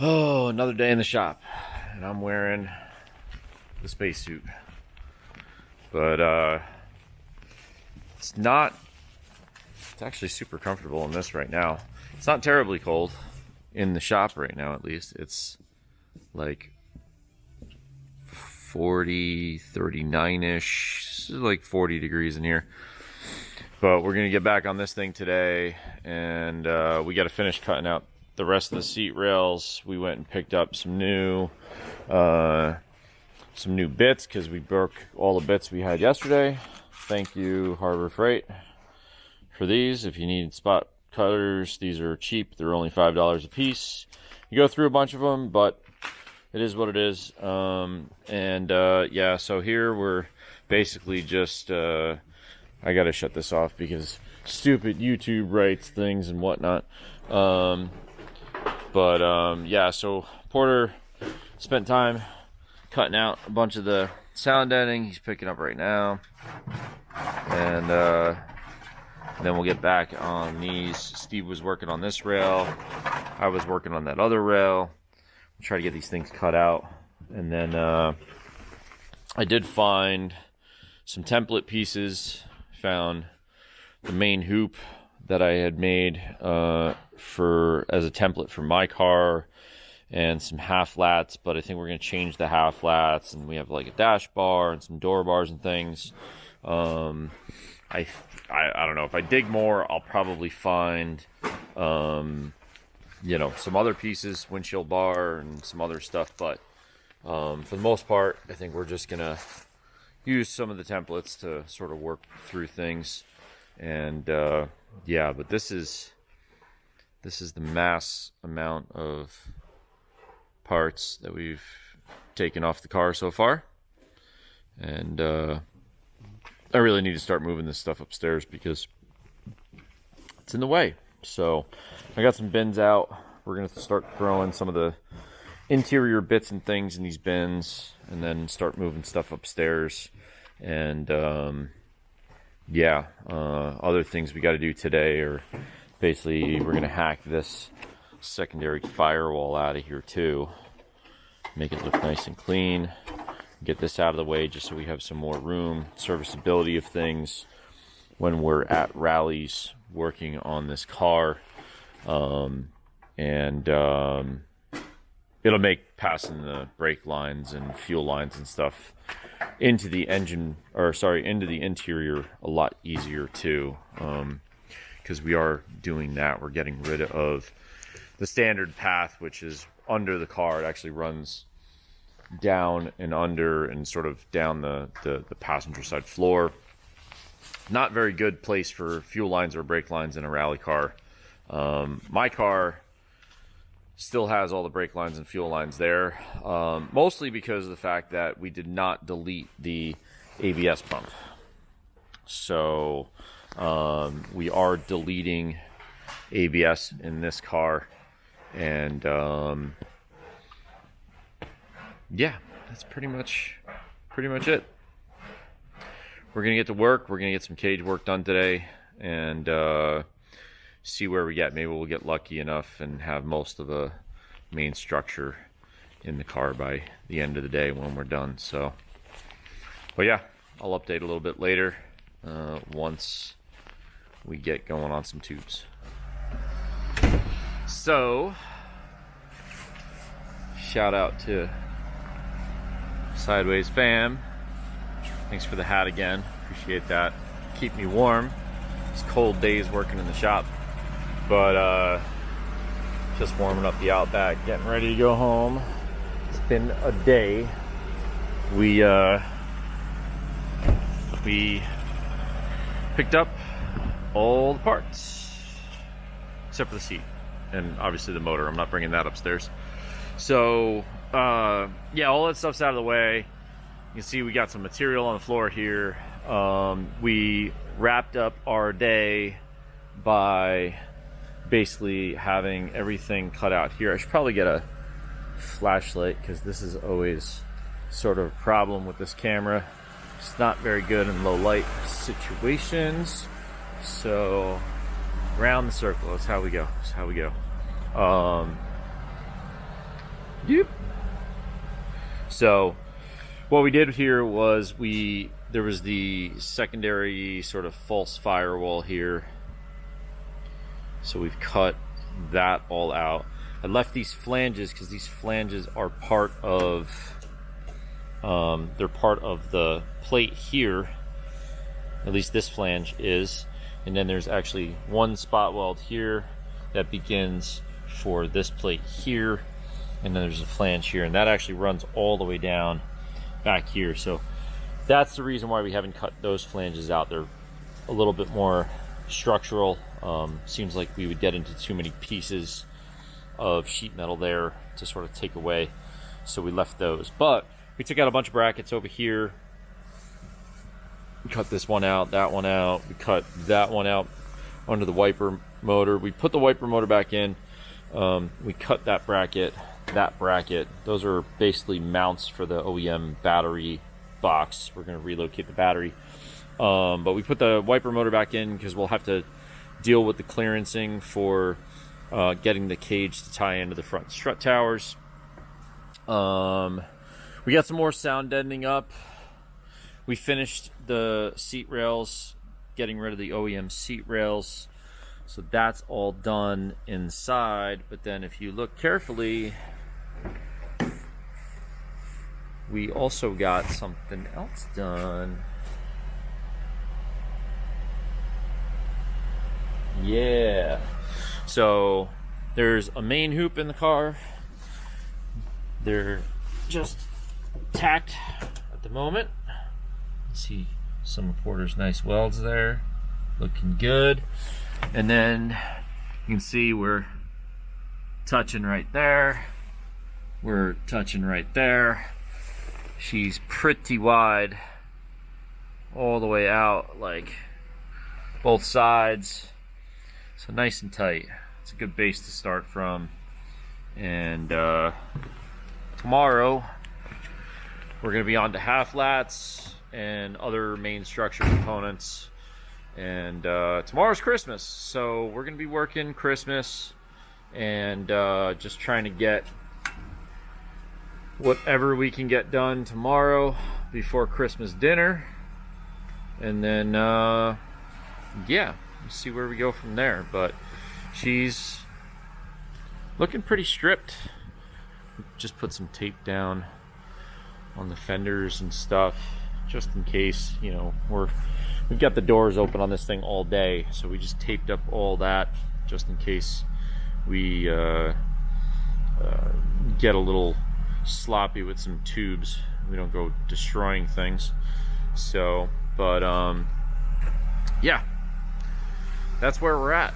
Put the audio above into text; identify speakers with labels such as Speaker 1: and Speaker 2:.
Speaker 1: Oh, another day in the shop, and I'm wearing the spacesuit. But it's actually super comfortable in this right now. It's not terribly cold in the shop right now, at least. It's like 40, 39-ish, like 40 degrees in here. But we're gonna get back on this thing today, and we got to finish cutting out the rest of the seat rails. We went and picked up some new bits because we broke all the bits we had yesterday. Thank you, Harbor Freight, for these. If you need spot cutters, these are cheap. They're only $5 a piece. You go through a bunch of them, but it is what it is. Yeah, so here we're basically just I gotta shut this off because stupid YouTube writes things and whatnot. Yeah, so Porter spent time cutting out a bunch of the sound editing. He's picking up right now, and then we'll get back on these. Steve was working on this rail, I was working on that other rail. We'll try to get these things cut out, and then I did find some template pieces. Found the main hoop that I had made as a template for my car, and some half lats, but I think we're going to change the half lats, and we have like a dash bar and some door bars and things. I don't know, if I dig more, I'll probably find some other pieces, windshield bar and some other stuff, but for the most part, I think we're just gonna use some of the templates to sort of work through things. And yeah, but this is the mass amount of parts that we've taken off the car so far, and I really need to start moving this stuff upstairs because it's in the way. So I got some bins out. We're gonna start throwing some of the interior bits and things in these bins, and then start moving stuff upstairs. And other things we got to do today are basically we're gonna hack this secondary firewall out of here too, make it look nice and clean, get this out of the way just so we have some more room, serviceability of things when we're at rallies working on this car. It'll make passing the brake lines and fuel lines and stuff into the interior a lot easier too, because we are doing that. We're getting rid of the standard path, which is under the car. It actually runs down and under and sort of down the passenger side floor. Not very good place for fuel lines or brake lines in a rally car. My car still has all the brake lines and fuel lines there, mostly because of the fact that we did not delete the ABS pump. So we are deleting ABS in this car, and yeah, that's pretty much it. We're gonna get to work. We're gonna get some cage work done today, and see where we get. Maybe we'll get lucky enough and have most of the main structure in the car by the end of the day when we're done. So, but yeah, I'll update a little bit later once we get going on some tubes. So, shout out to Sideways fam. Thanks for the hat again. Appreciate that. Keep me warm. It's cold days working in the shop. But just warming up the Outback, getting ready to go home. It's been a day. We picked up all the parts except for the seat and obviously the motor. I'm not bringing that upstairs. So yeah, all that stuff's out of the way. You can see we got some material on the floor here. We wrapped up our day by basically having everything cut out here. I should probably get a flashlight because this is always sort of a problem with this camera. It's not very good in low light situations. So around the circle, that's how we go. That's how we go. Yep. So what we did here was there was the secondary sort of false firewall here. So we've cut that all out. I left these flanges because these flanges are part of they're part of the plate here. At least this flange is. And then there's actually one spot weld here that begins for this plate here. And then there's a flange here, and that actually runs all the way down back here. So that's the reason why we haven't cut those flanges out. They're a little bit more structural. Seems like we would get into too many pieces of sheet metal there to sort of take away. So we left those. But we took out a bunch of brackets over here. We cut this one out, that one out. We cut that one out under the wiper motor. We put the wiper motor back in. We cut that bracket. Those are basically mounts for the OEM battery box. We're going to relocate the battery. But we put the wiper motor back in because we'll have to deal with the clearancing for getting the cage to tie into the front strut towers. We got some more sound deadening up. We finished the seat rails, getting rid of the OEM seat rails. So that's all done inside. But then if you look carefully, we also got something else done. Yeah. So there's a main hoop in the car. They're just tacked at the moment. See some of Porter's nice welds there. Looking good. And then you can see we're touching right there. We're touching right there. She's pretty wide all the way out, like both sides. So nice and tight. It's a good base to start from. And tomorrow we're going to be on to half lats and other main structure components. And tomorrow's Christmas, so we're going to be working Christmas and just trying to get whatever we can get done tomorrow before Christmas dinner. And then yeah, let's see where we go from there. But she's looking pretty stripped. Just put some tape down on the fenders and stuff, just in case, you know, we've got the doors open on this thing all day, so we just taped up all that just in case we get a little sloppy with some tubes. We don't go destroying things. So, but yeah, that's where we're at.